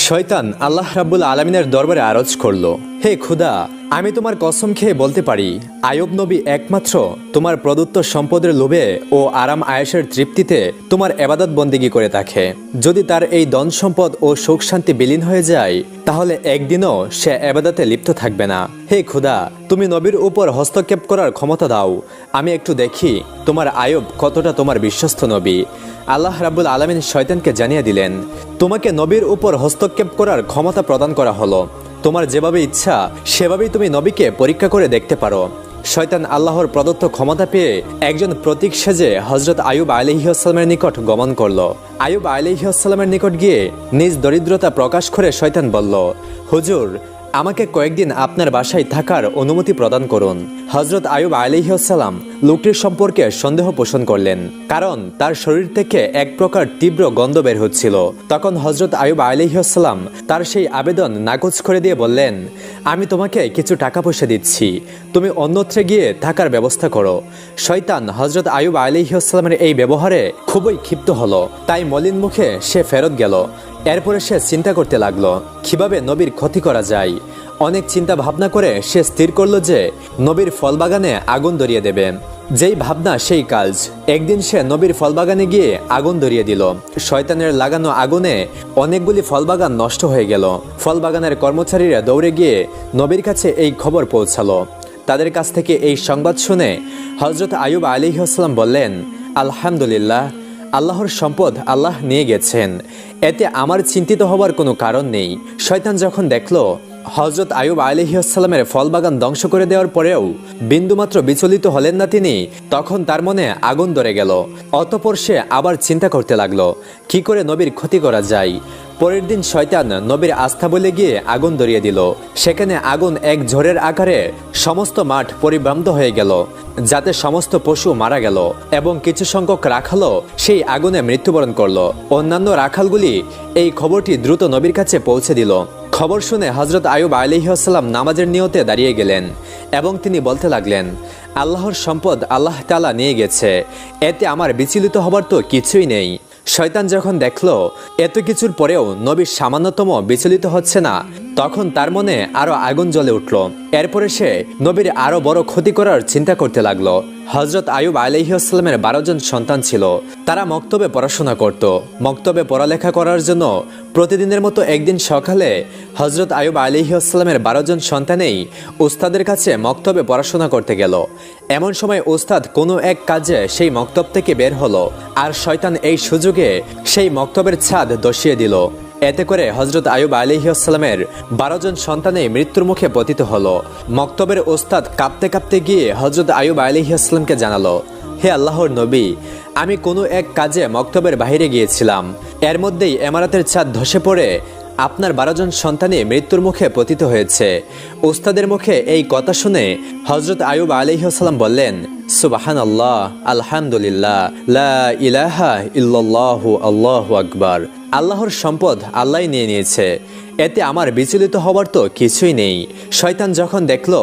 শয়তান আল্লাহ রাব্বুল আলামিনের দরবারে আরজ করল, হে খুদা, আমি তোমার কসম খেয়ে বলতে পারি আইয়ুব নবী একমাত্র তোমার প্রদত্ত সম্পদের লোভে ও আরাম আয়েশের তৃপ্তিতে তোমার ইবাদত বন্দেগী করে থাকে। যদি তার এই ধন সম্পদ ও সুখ শান্তি বিলীন হয়ে যায় তাহলে একদিনও সে ইবাদতে লিপ্ত থাকবে না। হে খুদা, তুমি নবীর উপর হস্তক্ষেপ করার ক্ষমতা দাও, আমি একটু দেখি তোমার আইয়ুব কতটা তোমার বিশ্বস্ত নবী। আল্লাহ রাব্বুল আলামিন শয়তানকে জানিয়ে দিলেন, তোমাকে নবীর উপর হস্তক্ষেপ করার ক্ষমতা প্রদান করা হলো। তোমার যেভাবে ইচ্ছা সেভাবেই তুমি নবীকে পরীক্ষা করে দেখতে পারো। শয়তান আল্লাহর প্রদত্ত ক্ষমতা পেয়ে একজন প্রতীক সেজে হযরত আইয়ুব আলাইহিসসালামের নিকট গমন করল। আইয়ুব আলাইহিসসালামের নিকট গিয়ে নিজ দরিদ্রতা প্রকাশ করে শয়তান বলল, হুজুর, আমাকে কয়েকদিন আপনার বাসায় থাকার অনুমতি প্রদান করুন। হযরত আইয়ুব আলাইহিসসালাম লোকটির সম্পর্কে সন্দেহ পোষণ করলেন, কারণ তার শরীর থেকে এক প্রকার তীব্র গন্ধ বের হচ্ছিল। তখন হযরত আইয়ুব আলাইহিসসালাম তার সেই আবেদন নাকচ করে দিয়ে বললেন, আমি তোমাকে কিছু টাকা পয়সা দিচ্ছি, তুমি অন্যত্রে গিয়ে থাকার ব্যবস্থা করো। শয়তান হযরত আইয়ুব আলাইহিসসালামের এই ব্যবহারে খুবই ক্ষিপ্ত হলো, তাই মলিন মুখে সে ফেরত গেল। এরপরে সে চিন্তা করতে লাগলো কিভাবে নবীর ক্ষতি করা যায়। অনেক চিন্তা ভাবনা করে সে স্থির করলো যে নবীর ফলবাগানে আগুন ধরিয়ে দেবে। যেই ভাবনা সেই কাজ। একদিন সে নবীর ফলবাগানে গিয়ে আগুন ধরিয়ে দিল। শয়তানের লাগানো আগুনে অনেকগুলি ফলবাগান নষ্ট হয়ে গেল। ফলবাগানের কর্মচারীরা দৌড়ে গিয়ে নবীর কাছে এই খবর পৌঁছালো। তাদের কাছ থেকে এই সংবাদ শুনে হযরত আইয়ুব আলাইহিসসালাম বললেন, আলহামদুলিল্লাহ, আল্লাহর সম্পদ আল্লাহ নিয়ে গেছেন, এতে আমার চিন্তিত হবার কোনো কারণ নেই। শয়তান যখন দেখল হযরত আইয়ুব আলাইহিসসালামের ফলবাগান ধ্বংস করে দেওয়ার পরেও বিন্দুমাত্র বিচলিত হলেন না তিনি, তখন তার মনে আগুন ধরে গেল। অতঃপর সে আবার চিন্তা করতে লাগলো কি করে নবীর ক্ষতি করা যায়। পরের দিন শয়তান নবীর আস্থা বলে গিয়ে আগুন ধরিয়ে দিল। সেখানে আগুন এক ঝড়ের আকারে সমস্ত মাঠ পরিভ্রান্ত হয়ে গেল, যাতে সমস্ত পশু মারা গেল এবং কিছু সংখ্যক রাখালও সেই আগুনে মৃত্যুবরণ করলো। অন্যান্য রাখালগুলি এই খবরটি দ্রুত নবীর কাছে পৌঁছে দিল। খবর শুনে হযরত আইয়ুব আলাইহিসসালাম নামাজের নিয়তে দাঁড়িয়ে গেলেন এবং তিনি বলতে লাগলেন, আল্লাহর সম্পদ আল্লাহ তাআলা নিয়ে গেছে, এতে আমার বিচলিত হবার তো কিছুই নেই। শয়তান যখন দেখলো এত কিছুর পরেও নবী সামান্যতম বিচলিত হচ্ছে না, তখন তার মনে আরো আগুন জ্বলে উঠল। এরপরে সে নবীর আরো বড় ক্ষতি করার চিন্তা করতে লাগলো। হযরত আইয়ুব আলাইহিসসালামের 12 জন সন্তান ছিল। তারা মক্তবে পড়াশোনা করত। মক্তবে পড়ালেখা করার জন্য প্রতিদিনের মতো একদিন সকালে হযরত আইয়ুব আলাইহিসসালামের 12 জন সন্তানেই উস্তাদের কাছে মক্তবে পড়াশোনা করতে গেল। এমন সময় উস্তাদ কোনো এক কাজে সেই মক্তব থেকে বের হলো, আর শয়তান এই সুযোগে সেই মক্তবের ছাদ ধসিয়ে দিল। এতে করে হযরত আইয়ুব আলাইহিসসালামের 12 জন সন্তানেই মৃত্যুর মুখে পতিত হলো। মক্তবের ওস্তাদ কাঁপতে কাঁপতে গিয়ে হযরত আইয়ুব আলাইহিসসালামকে জানালো, হে আল্লাহর নবী, আমি কোনো এক কাজে মক্তবের বাইরে গিয়েছিলাম, এর মধ্যেই ইমারতের ছাদ ধসে পড়ে আপনার 12 জন সন্তানই মৃত্যুর মুখে পতিত হয়েছে। ওস্তাদের মুখে এই কথা শুনে হযরত আইয়ুব আলাইহিসসালাম বললেন, সুবহানাল্লাহ, আলহামদুলিল্লাহ, লা ইলাহা ইল্লাল্লাহু, আল্লাহু আকবার। আল্লাহর সম্পদ আল্লাহই নিয়ে নিয়েছে, এতে আমার বিচলিত হবার তো কিছুই নেই। শয়তান যখন দেখল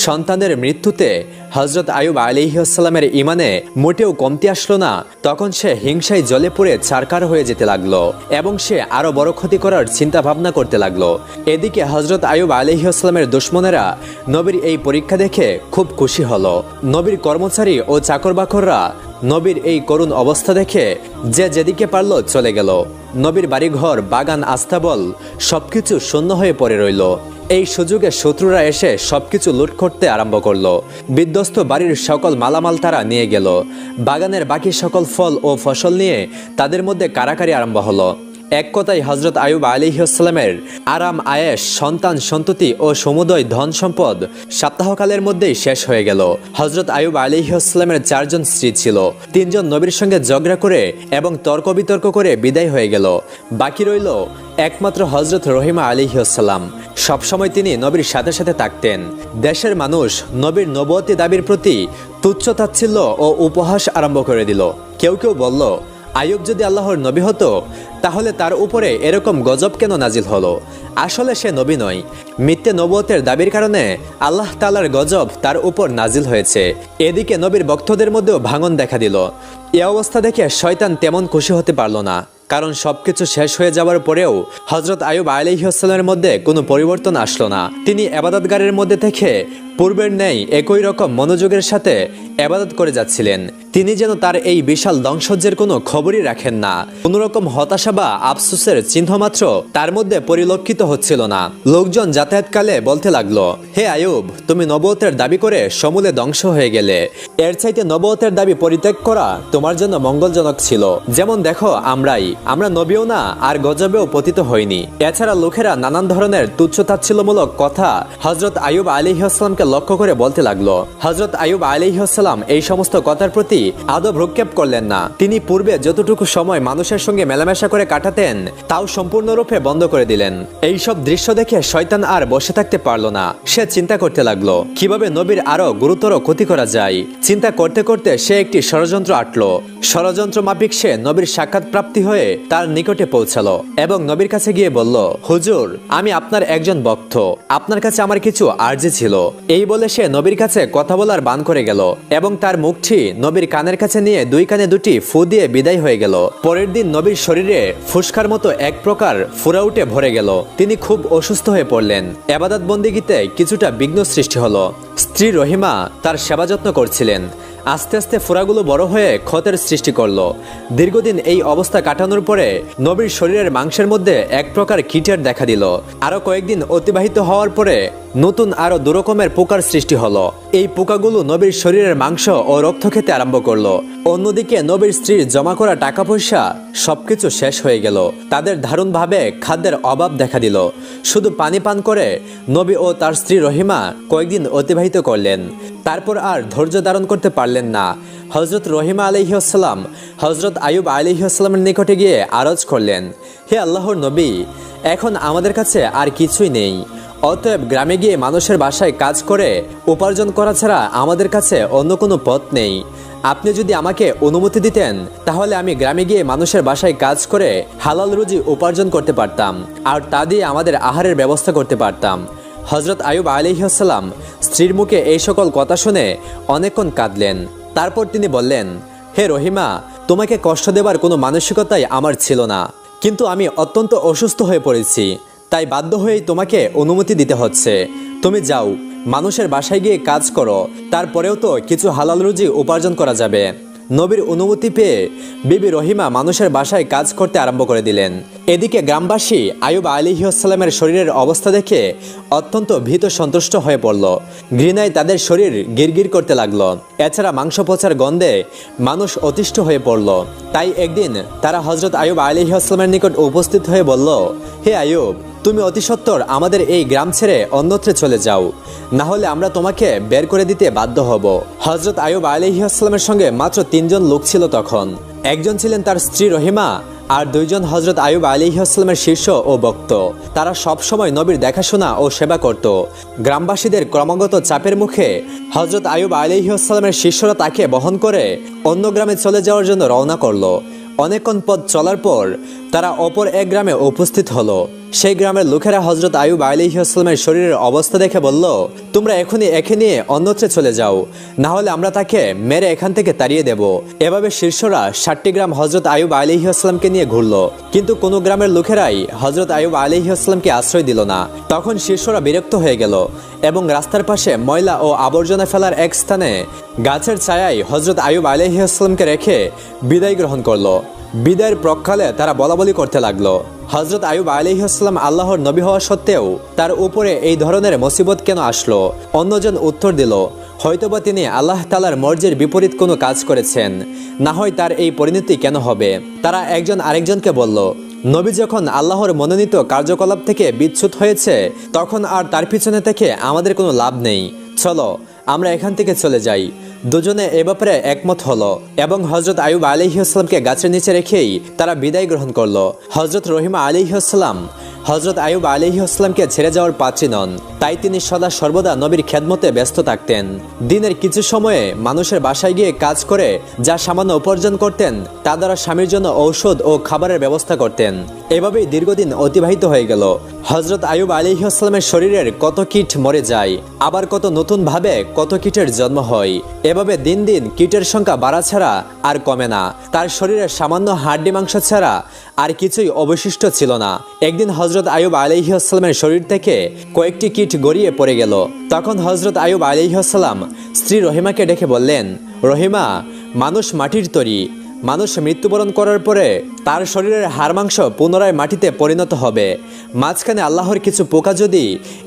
সন্তানের মৃত্যুতে হযরত আইয়ুব আলাইহিসসালামের ঈমানে মোটেও কমতি আসলো না, তখন সে হিংসায় জ্বলে পুড়ে ছারখার হয়ে যেতে লাগলো এবং সে আরো বড় ক্ষতি করার চিন্তা ভাবনা করতে লাগলো। এদিকে হযরত আইয়ুব আলাইহিসসালামের দুশমনেরা নবীর এই পরীক্ষা দেখে খুব খুশি হলো। নবীর কর্মচারী ও চাকরবাকররা নবীর এই করুণ অবস্থা দেখে যে যেদিকে পারল চলে গেল। নবীর বাড়িঘর, বাগান, আস্তাবল সবকিছু শূন্য হয়ে পড়ে রইল। এই সুযোগে শত্রুরা এসে সবকিছু লুট করতে আরম্ভ করলো। বিধ্বস্ত বাড়ির সকল মালামাল তারা নিয়ে গেল। বাগানের বাকি সকল ফল ও ফসল নিয়ে তাদের মধ্যে কারাকারি আরম্ভ হলো। এক কথায় হযরত আইয়ুব আলাইহিসসালামের আরাম আয়েশ, সন্তান সন্ততি ও সমুদয় ধন সম্পদ সপ্তাহকালের মধ্যেই শেষ হয়ে গেল। হযরত আইয়ুব আলাইহিসসালামের 4 জন স্ত্রী ছিল। 3 জন নবীর সঙ্গে ঝগড়া করে এবং তর্ক বিতর্ক করে বিদায় হয়ে গেল। বাকি রইল একমাত্র হযরত রহিমা আলাইহিসসালাম। সবসময় তিনি নবীর সাথে সাথে থাকতেন। দেশের মানুষ নবীর নবুয়তি দাবির প্রতি তুচ্ছ তাচ্ছিল্য ও উপহাস আরম্ভ করে দিল। কেউ কেউ বলল, আইয়ুব যদি আল্লাহর নবী হতো তাহলে তার উপরে এরকম গজব কেন নাজিল হলো? আসলে সে নবী নয়, মিথ্যে নবুয়তের দাবির কারণে আল্লাহ তাআলার গজব তার উপর নাজিল হয়েছে। এদিকে নবীর ভক্তদের মধ্যেও ভাঙন দেখা দিল। এ অবস্থা দেখে শয়তান তেমন খুশি হতে পারল না। কারণ সবকিছু শেষ হয়ে যাওয়ার পরেও হযরত আইয়ুব আলাইহিসসালামের মধ্যে কোনো পরিবর্তন আসলো না। তিনি ইবাদতগারের মধ্যে থেকে পূর্বের ন্যায় একই রকম মনোযোগের সাথে ইবাদত করে যাচ্ছিলেন। তিনি যেন তার এই বিশাল ধ্বংসয্যের কোনো খবরই রাখেন না। কোনো রকম হতাশা বা আফসোসের চিহ্ন মাত্র তার মধ্যে পরিলক্ষিত হচ্ছিল না। লোকজন যাতায়াতকালে বলতে লাগলো, হে আইয়ুব, তুমি নবুয়তের দাবি করে সমূলে ধ্বংস হয়ে গেলে। এর চাইতে নবুয়তের দাবি পরিত্যাগ করা তোমার জন্য মঙ্গলজনক ছিল। যেমন দেখো, আমরা নবীও না আর গজবেও পতিত হইনি। এছাড়া লোকেরা নানান ধরনের তুচ্ছ-তাচ্ছিল্যমূলক কথা হযরত আইয়ুব আলাইহিসসালামকে লক্ষ্য করে বলতে লাগলো। হযরত আইয়ুব আলাইহিসসালাম এই সমস্ত কথার প্রতি আদৌ ভ্রুক্ষেপ করলেন না। তিনি পূর্বে যতটুকু সময় মানুষের সঙ্গে মেলামেশা করে কাটাতেন তাও সম্পূর্ণরূপে বন্ধ করে দিলেন। এই সব দৃশ্য দেখে শয়তান আর বসে থাকতে পারল না। সে চিন্তা করতে লাগলো কিভাবে নবীর আরো গুরুতর ক্ষতি করা যায়। চিন্তা করতে করতে সে একটি ষড়যন্ত্র আঁটলো। ষড়যন্ত্র মাফিক সে নবীর সাক্ষাৎ প্রাপ্তি হয়ে তার নিকটে পৌঁছালো এবং নবীর কাছে গিয়ে বলল, হুজুর, আমি আপনার একজন ভক্ত, আপনার কাছে আমার কিছু আরজি ছিল। এই বলে সে নবীর কাছে কথা বলার বান করে গেল এবং তার মুখটি নবীর কানের কাছে নিয়ে দুই কানে দুটি ফু দিয়ে বিদায় হয়ে গেল। পরের দিন নবীর শরীরে ফুসকার মতো এক প্রকার ফুরা উঠে ভরে গেল। তিনি খুব অসুস্থ হয়ে পড়লেন। ইবাদত বন্দিগিতে কিছুটা বিঘ্ন সৃষ্টি হলো। স্ত্রী রহিমা তার সেবা যত্ন করছিলেন। আস্তে আস্তে ফোড়াগুলো বড় হয়ে ক্ষতের সৃষ্টি করলো। দীর্ঘদিন এই অবস্থা কাটানোর পরে নবীর শরীরের মাংসের মধ্যে এক প্রকার কীটের দেখা দিল। আরো কয়েকদিন অতিবাহিত হওয়ার পরে নতুন আরো দুরকমের পোকার সৃষ্টি হলো। এই পোকাগুলো নবীর শরীরের মাংস ও রক্ত খেতে আরম্ভ করলো। অন্যদিকে নবীর স্ত্রীর জমা করা টাকা পয়সা সবকিছু শেষ হয়ে গেল। তাদের দারুণভাবে খাদ্যের অভাব দেখা দিল। শুধু পানি পান করে নবী ও তার স্ত্রী রহিমা কয়েকদিন অতিবাহিত করলেন। তারপর আর ধৈর্য ধারণ করতে পারলেন না। হযরত রহিমা আলাইহিসসালাম হযরত আইয়ুব আলাইহিসসালামের নিকটে গিয়ে আরজ করলেন, হে আল্লাহর নবী, এখন আমাদের কাছে আর কিছুই নেই। অতএব গ্রামে গিয়ে মানুষের বাসায় কাজ করে উপার্জন করা ছাড়া আমাদের কাছে অন্য কোনো পথ নেই। আপনি যদি আমাকে অনুমতি দিতেন তাহলে আমি গ্রামে গিয়ে মানুষের বাসায় কাজ করে হালাল রুজি উপার্জন করতে পারতাম আর তা দিয়ে আমাদের আহারের ব্যবস্থা করতে পারতাম। হযরত আইয়ুব আলাইহিসসালাম স্ত্রীর মুখে এই সকল কথা শুনে অনেকক্ষণ কাঁদলেন। তারপর তিনি বললেন, হে রহিমা, তোমাকে কষ্ট দেবার কোনো মানসিকতাই আমার ছিল না, কিন্তু আমি অত্যন্ত অসুস্থ হয়ে পড়েছি, তাই বাধ্য হয়েই তোমাকে অনুমতি দিতে হচ্ছে। তুমি যাও, মানুষের বাসায় গিয়ে কাজ করো, তারপরেও তো কিছু হালাল রুজি উপার্জন করা যাবে। নবীর অনুমতি পেয়ে বিবি রহিমা মানুষের বাসায় কাজ করতে আরম্ভ করে দিলেন। এদিকে গ্রামবাসী আইয়ুব আলাইহিসসালামের শরীরের অবস্থা দেখে অত্যন্ত ভীত সন্তুষ্ট হয়ে পড়ল। ঘৃণায় তাদের শরীর গিরগির করতে লাগলো। এছাড়া মাংস পচার গন্ধে মানুষ অতিষ্ঠ হয়ে পড়ল। তাই একদিন তারা হযরত আইয়ুব আলাইহিসসালামের নিকট উপস্থিত হয়ে বলল, হে আইয়ুব, তুমি অতি সত্বর আমাদের এই গ্রাম ছেড়ে অন্যত্রে চলে যাও, না হলে আমরা তোমাকে বের করে দিতে বাধ্য হব। হযরত আইয়ুব আলাইহিসসালামের সঙ্গে মাত্র 3 জন লোক ছিল তখন। একজন ছিলেন তার স্ত্রী রহিমা আর 2 জন হযরত আইয়ুব আলাইহিসসালামের শিষ্য ও ভক্ত। তারা সব সময় নবীর দেখাশোনা ও সেবা করত। গ্রামবাসীদের ক্রমাগত চাপের মুখে হযরত আইয়ুব আলাইহিসসালামের শিষ্যরা তাকে বহন করে অন্য গ্রামে চলে যাওয়ার জন্য রওনা করলো। অনেকক্ষণ পথ চলার পর তারা অপর এক গ্রামে উপস্থিত হলো। সেই গ্রামের লোকেরা হযরত আইয়ুব আলাইহিসসালামের শরীরের অবস্থা দেখে বলল, তোমরা এখনই একে নিয়ে অন্যত্রে চলে যাও, না হলে আমরা তাকে মেরে এখান থেকে তাড়িয়ে দেব। এভাবে শীর্ষরা 60টি গ্রাম হযরত আইয়ুব আলাইহিসসালামকে নিয়ে ঘুরল, কিন্তু কোনো গ্রামের লোকেরাই হযরত আইয়ুব আলাইহিসসালামকে আশ্রয় দিল না। তখন শীর্ষরা বিরক্ত হয়ে গেল এবং রাস্তার পাশে ময়লা ও আবর্জনা ফেলার এক স্থানে গাছের ছায়ায় হযরত আইয়ুব আলাইহিসসালামকে রেখে বিদায় গ্রহণ করলো। বিদায়ের প্রকালে তারা বলাবলি করতে লাগলো, হযরত আইয়ুব আলাইহিসসালাম আল্লাহর নবী হওয়া সত্ত্বেও তার উপরে এই ধরনের মুসিবত কেন আসলো? অন্যজন উত্তর দিল, হয়তোবা তিনি আল্লাহ তাআলার মর্জির বিপরীত কোনো কাজ করেছেন, না হয় তার এই পরিণতি কেন হবে। তারা একজন আরেকজনকে বলল, নবী যখন আল্লাহর মনোনীত কার্যকলাপ থেকে বিচ্যুত হয়েছে তখন আর তার পিছনে থেকে আমাদের কোনো লাভ নেই, চলো আমরা এখান থেকে চলে যাই। দুজনে এ ব্যাপারে একমত হলো এবং হযরত আইয়ুব আলাইহিসসালামকে গাছের নিচে রেখেই তারা বিদায় গ্রহণ করলো। হযরত রহিমা আলাইহিসসালাম হযরত আইয়ুব আলাইহিসসালামকে ছেড়ে যাওয়ার পাত্রী নন, তাই তিনি সদা সর্বদা নবীর খেদমতে ব্যস্ত থাকতেন। দিনের কিছু সময়ে মানুষের বাসায় গিয়ে কাজ করে যা সামান্য উপার্জন করতেন তা দ্বারা স্বামীর জন্য ঔষধ ও খাবারের ব্যবস্থা করতেন। এভাবেই দীর্ঘদিন অতিবাহিত হয়ে গেল। হযরত আইয়ুব আলাইহিসসালামের শরীরের কত কীট মরে যায়, আবার কত নতুন ভাবে কত কীটের জন্ম হয়। এভাবে দিন দিন কীটের সংখ্যা বাড়া ছাড়া আর কমে না। তার শরীরে সামান্য হাড্ডি মাংস ছাড়া আর কিছুই অবশিষ্ট ছিল না। একদিন হযরত আইয়ুব আলাইহিসসালামের শরীর থেকে কয়েকটি কীট গড়িয়ে পড়ে গেল। তখন হযরত আইয়ুব আলাইহিসসালাম স্ত্রী রহিমাকে ডেকে বললেন, রহিমা, মানুষ মাটির তৈরি। মানুষ মৃত্যুবরণ করার পরে তার শরীরের হাড় মাংস পুনরায় মাটিতে পরিণত হবে। মাঝখানে আল্লাহর কিছু পোকা যদি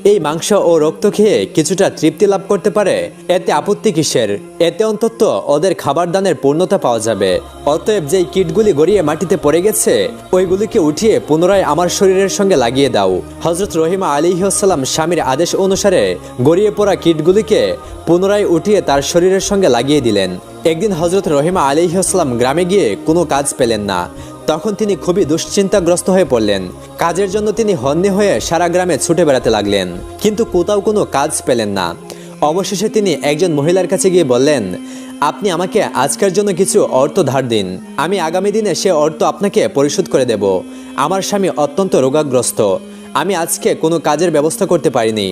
এই মাংস ও রক্ত খেয়ে কিছুটা তৃপ্তি লাভ করতে পারে, এতে আপত্তি কিসের? এতে অন্তত ওদের খাবার দানের পূর্ণতা পাওয়া যাবে। অতএব যেই কীটগুলি গড়িয়ে মাটিতে পড়ে গেছে, ওইগুলিকে উঠিয়ে পুনরায় আমার শরীরের সঙ্গে লাগিয়ে দাও। হযরত রহিমা আলাইহিসসালাম স্বামীর আদেশ অনুসারে গড়িয়ে পড়া কীটগুলিকে পুনরায় উঠিয়ে তার শরীরের সঙ্গে লাগিয়ে দিলেন। একদিন হযরত রহিমা আলাইহিসসালাম গ্রামে গিয়ে কোনো কাজ পেলেন না। তখন তিনি খুবই দুশ্চিন্তাগ্রস্ত হয়ে পড়লেন। কাজের জন্য তিনি হন্যে হয়ে সারা গ্রামে ছুটে বেড়াতে লাগলেন, কিন্তু কোথাও কোনো কাজ পেলেন না। অবশেষে তিনি একজন মহিলার কাছে গিয়ে বললেন, আপনি আমাকে আজকের জন্য কিছু অর্থ ধার দিন, আমি আগামী দিনে সে অর্থ আপনাকে পরিশোধ করে দেব। আমার স্বামী অত্যন্ত রোগাগ্রস্ত, আমি আজকে কোনো কাজের ব্যবস্থা করতে পারিনি।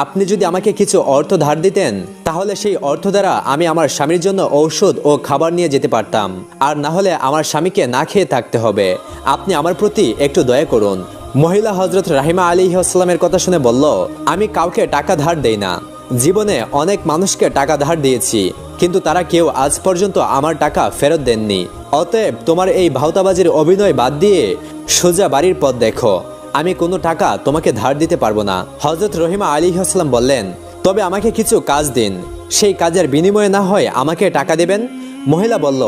আপনি যদি আমাকে কিছু অর্থ ধার দিতেন, তাহলে সেই অর্থ দ্বারা আমি আমার স্বামীর জন্য ঔষধ ও খাবার নিয়ে যেতে পারতাম, আর না হলে আমার স্বামীকে না খেয়ে থাকতে হবে। আপনি আমার প্রতি একটু দয়া করুন। মহিলা হযরত রাহিমা আলাইহিসসালামের কথা শুনে বলল, আমি কাউকে টাকা ধার দেই না। জীবনে অনেক মানুষকে টাকা ধার দিয়েছি, কিন্তু তারা কেউ আজ পর্যন্ত আমার টাকা ফেরত দেননি। অতএব তোমার এই ভাওতাবাজির অভিনয় বাদ দিয়ে সোজা বাড়ির পথ দেখো। আমি কোনো টাকা তোমাকে ধার দিতে পারবো না। হযরত রহিমা আলাইহিসসালাম বললেন, তবে আমাকে কিছু কাজ দিন, সেই কাজের বিনিময়ে না হয় আমাকে টাকা দেবেন। মহিলা বলল,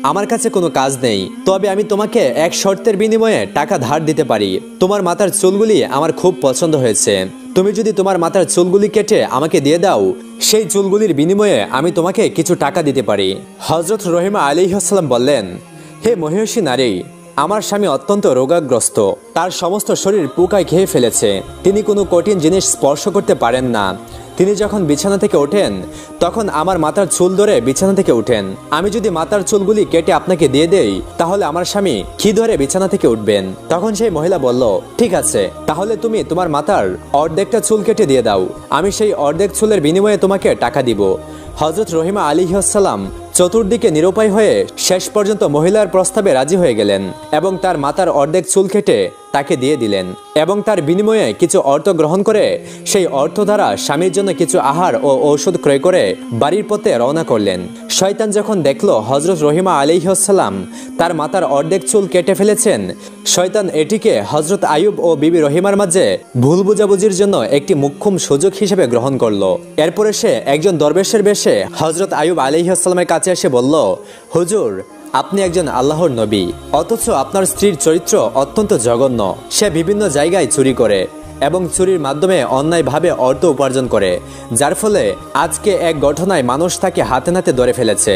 আমার কাছে কোনো কাজ নেই, তবে আমি তোমাকে এক শর্তের বিনিময়ে টাকা ধার দিতে পারি। তোমার মাথার চুলগুলি আমার খুব পছন্দ হয়েছে। তুমি যদি তোমার মাথার চুলগুলি কেটে আমাকে দিয়ে দাও, সেই চুলগুলির বিনিময়ে আমি তোমাকে কিছু টাকা দিতে পারি। হযরত রহিমা আলাইহিসসালাম বললেন, হে মহিষী নারী, আমার স্বামী অত্যন্ত রোগাগ্রস্ত, তার সমস্ত শরীর পোকায় খেয়ে ফেলেছে। তিনি কোনো কঠিন জিনিস স্পর্শ করতে পারেন না। তিনি যখন বিছানা থেকে ওঠেন, তখন আমার মাথার চুল ধরে বিছানা থেকে উঠেন। আমি যদি মাথার চুলগুলি কেটে আপনাকে দিয়ে দেই, তাহলে আমার স্বামী কি ধরে বিছানা থেকে উঠবেন? তখন সেই মহিলা বলল, ঠিক আছে, তাহলে তুমি তোমার মাথার অর্ধেকটা চুল কেটে দিয়ে দাও, আমি সেই অর্ধেক চুলের বিনিময়ে তোমাকে টাকা দিব। হযরত রহিমা আলাইহিসসালাম চতুর্দিকে নিরুপায় হয়ে শেষ পর্যন্ত মহিলার প্রস্তাবে রাজি হয়ে গেলেন এবং তার মাথার অর্ধেক চুল কেটে তাকে দিয়ে দিলেন এবং তার বিনিময়ে কিছু অর্থ গ্রহণ করে সেই অর্থ দ্বারা স্বামীর জন্য কিছু আহার ও ঔষধ ক্রয় করে বাড়ির পথে রওনা করলেন। শয়তান যখন দেখল হযরত রহিমা আলাইহিসসালাম তার মাথার অর্ধেক চুল কেটে ফেলেছেন, শয়তান এটিকে হযরত আইয়ুব ও বিবি রহিমার মাঝে ভুল বুঝাবুঝির জন্য একটি মুখ্যম সুযোগ হিসেবে গ্রহণ করলো। এরপরে সে একজন দরবেশের বেশে হযরত আইয়ুব আলাইহিসসালামের কাছে এসে বলল, হুজুর, আপনি একজন আল্লাহর নবী, অথচ আপনার স্ত্রীর চরিত্র অত্যন্ত জঘন্য। সে বিভিন্ন জায়গায় চুরি করে এবং চুরির মাধ্যমে অন্যায়ভাবে অর্থ উপার্জন করে, যার ফলে আজকে এক ঘটনায় মানুষ তাকে হাতে নাতে ধরে ফেলেছে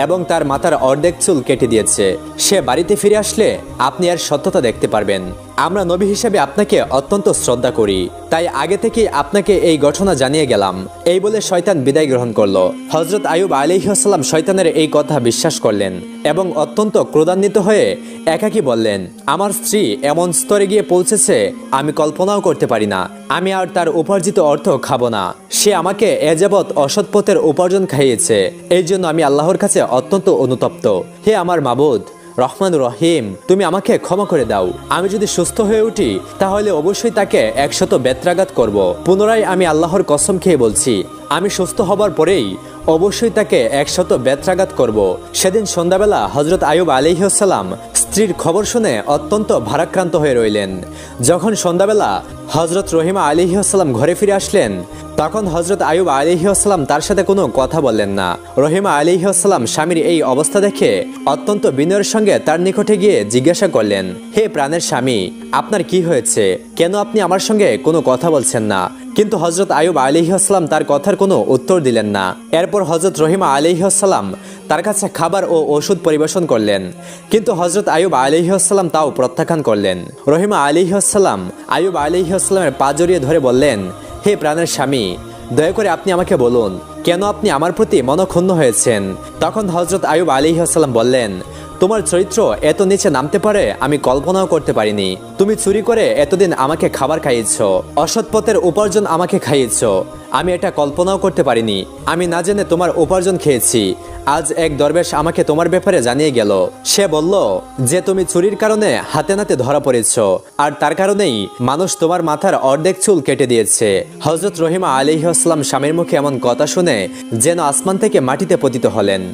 এবং তার মাথার অর্ধেক চুল কেটে দিয়েছে। সে বাড়িতে ফিরে আসলে আপনি এর সত্যতা দেখতে পারবেন। আমরা নবী হিসেবে আপনাকে অত্যন্ত শ্রদ্ধা করি, তাই আগে থেকে আপনাকে এই ঘটনা জানিয়ে গেলাম। এই বলে শয়তান বিদায় গ্রহণ করলো। হযরত আইয়ুব আলাইহিসসালাম শয়তানের এই কথা বিশ্বাস করলেন এবং অত্যন্ত ক্রোধান্বিত হয়ে একাকী বললেন, আমার স্ত্রী এমন স্তরে গিয়ে পৌঁছেছে আমি কল্পনাও করতে পারি না। আমি আর তার উপার্জিত অর্থ খাবো না। সে আমাকে এ যাবৎ অসৎ পথের উপার্জন খাইয়েছে, এই জন্য আমি আল্লাহর কাছে অত্যন্ত অনুতপ্ত। হে আমার মাবুদ রহমান রহিম, তুমি আমাকে ক্ষমা করে দাও। আমি যদি সুস্থ হয়ে উঠি, তাহলে অবশ্যই তাকে 100 বেত্রাঘাত করব। পুনরায় আমি আল্লাহর কসম খেয়ে বলছি, আমি সুস্থ হবার পরেই অবশ্যই তাকে 100 বেত্রাঘাত করব। সেদিন সন্ধ্যাবেলা হযরত আইয়ুব আলাইহিসসালাম স্ত্রীর খবর শুনে অত্যন্ত ভারাক্রান্ত হয়ে রইলেন। যখন সন্ধ্যাবেলা হযরত রহিমা আলাইহিসসালাম ঘরে ফিরে আসলেন, তখন হযরত আইয়ুব আলাইহিসসালাম তার সাথে কোনো কথা বললেন না। রহিমা আলাইহিসসালাম স্বামীর এই অবস্থা দেখে অত্যন্ত বিনয়ের সঙ্গে তার নিকটে গিয়ে জিজ্ঞাসা করলেন, হে প্রাণের স্বামী, আপনার কি হয়েছে? কেন আপনি আমার সঙ্গে কোনো কথা বলছেন না? কিন্তু হযরত আইয়ুব আলাইহিসসালাম তার কথার কোনো উত্তর দিলেন না। এরপর হযরত রহিমা আলাইহিসসালাম তার কাছে খাবার ও ওষুধ পরিবেশন করলেন, কিন্তু হযরত আইয়ুব আলাইহিসসালাম তাও প্রত্যাখ্যান করলেন। রহিমা আলাইহিসসালাম আইয়ুব আলাইহিসসালামের পা জড়িয়ে ধরে বললেন, হে প্রাণের স্বামী, দয়া করে আপনি আমাকে বলুন, কেন আপনি আমার প্রতি মনক্ষুণ্ণ হয়েছেন? তখন হযরত আইয়ুব আলাইহিসসালাম বললেন, তোমার চরিত্র এত নিচে নামতে পারে আমি কল্পনাও করতে পারিনি। তুমি চুরি করে এতদিন আমাকে খাবার খাইয়েছ, অসৎ পথের উপার্জন আমাকে খাইয়েছ, আমি এটা কল্পনাও করতে পারিনি। আমি না জেনে তোমার উপার্জন খেয়েছি। আজ এক দরবেশ আমাকে তোমার ব্যাপারে জানিয়ে গেল। সে বলল যে তুমি চুরির কারণে হাতে নাতে ধরা পড়েছ, আর তার কারণেই মানুষ তোমার মাথার অর্ধেক চুল কেটে দিয়েছে। হযরত রহিমা আলাইহিস সালাম স্বামীর মুখে এমন কথা শুনে যেন আসমান থেকে মাটিতে পতিত হলেন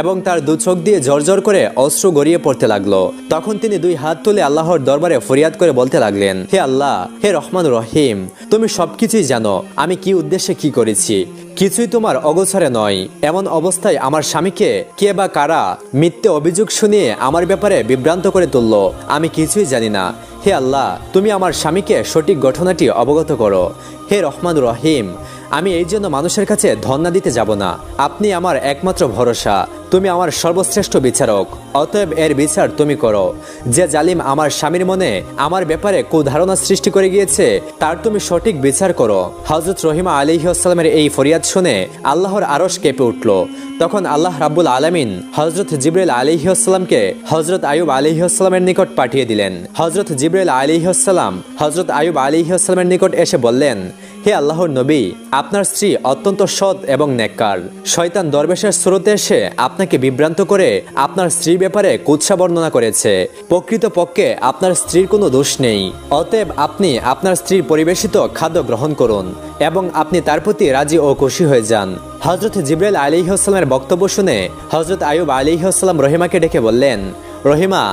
এবং তার দু চোখ দিয়ে ঝরঝর করে অশ্রু গড়িয়ে পড়তে লাগলো। তখন তিনি দুই হাত তুলে আল্লাহর দরবারে ফরিয়াদ করে বলতে লাগলেন, হে আল্লাহ, হে রহমান রহিম, তুমি সবকিছুই জানো আমি কি উদ্দেশ্যে কি করেছি। কিছুই তোমার অগোচরে নয়। এমন অবস্থায় আমার স্বামীকে কে বা কারা মিথ্যে অভিযোগ শুনিয়ে আমার ব্যাপারে বিভ্রান্ত করে তুলল, আমি কিছুই জানি না। হে আল্লাহ, তুমি আমার স্বামীকে সঠিক ঘটনাটি অবগত করো। হে রহমান রহিম, আমি এই জন্য মানুষের কাছে ধন্না দিতে যাব না। আপনি আমার একমাত্র ভরসা, তুমি আমার সর্বশ্রেষ্ঠ বিচারক, অতএব এর বিচার তুমি করো। যে জালিম আমার স্বামীর মনে আমার ব্যাপারে কুধারণা সৃষ্টি করে গিয়েছে তার তুমি সঠিক বিচার করো। হযরত রহিমা আলাইহিস সালামের এই ফরিয়াদ শুনে আল্লাহর আরশ কেঁপে উঠল। তখন আল্লাহ রাব্বুল আলামিন হযরত জিবরাইল আলাইহিস সালামকে হযরত আইয়ুব আলাইহিস সালামের নিকট পাঠিয়ে দিলেন। হযরত জিবরাইল আলাইহিস সালাম হযরত আইয়ুব আলাইহিস সালামের নিকট এসে বললেন, হে আল্লাহর নবী, আপনার স্ত্রী অত্যন্ত সৎ এবং নেককার। শয়তান দরবেশের স্রোতে এসে আপনাকে বিভ্রান্ত করে আপনার স্ত্রীর ব্যাপারে কুৎসা বর্ণনা করেছে। প্রকৃতপক্ষে আপনার স্ত্রীর কোনো দোষ নেই। অতএব আপনি আপনার স্ত্রীর পরিবেশিত খাদ্য গ্রহণ করুন এবং আপনি তার প্রতি রাজি ও খুশি হয়ে যান। হযরত জিবরাইল আলাইহিস সালামের বক্তব্য শুনে হযরত আইয়ুব আলাইহিস সালাম রহিমাকে ডেকে বললেন, রহিমা,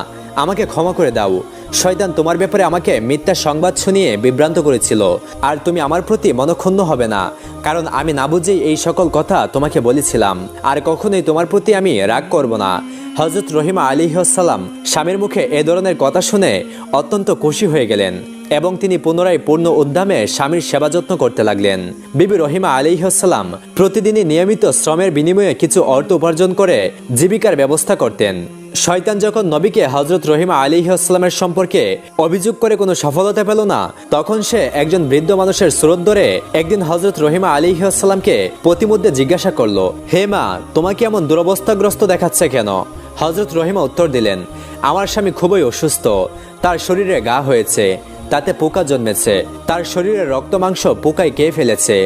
আমাকে ক্ষমা করে দাও। শয়তান তোমার ব্যাপারে আমাকে মিথ্যা সংবাদ শুনিয়ে বিভ্রান্ত করেছিল, আর তুমি আমার প্রতি মনক্ষুণ্ণ হবে না, কারণ আমি না বুঝেই এই সকল কথা তোমাকে বলেছিলাম, আর কখনোই তোমার প্রতি আমি রাগ করব না। হযরত রহিমা আলাইহিস সালাম স্বামীর মুখে এ ধরনের কথা শুনে অত্যন্ত খুশি হয়ে গেলেন এবং তিনি পুনরায় পূর্ণ উদ্যমে স্বামীর সেবা যত্ন করতে লাগলেন। বিবি রহিমা আলাইহিস সালাম প্রতিদিনই নিয়মিত শ্রমের বিনিময়ে কিছু অর্থ উপার্জন করে জীবিকার ব্যবস্থা করতেন। শয়তান যখন নবীকে হযরত রহিমা আলাইহিস সালামের সম্পর্কে অভিযোগ করে কোনো সফলতা পেল না, তখন সে একজন বৃদ্ধ মানুষের স্রোত ধরে একদিন হযরত রহিমা আলাইহিস সালামকে প্রতিমধ্যে জিজ্ঞাসা করলো, হে মা, তোমাকে এমন দুরবস্থাগ্রস্ত দেখাচ্ছে কেন? হযরত রহিমা উত্তর দিলেন, আমার স্বামী খুবই অসুস্থ, তার শরীরে ঘা হয়েছে, তাতে পোকা জন্মেছে, তার শরীরে রক্ত মাংস পোকায় খেয়ে ফেলেছে,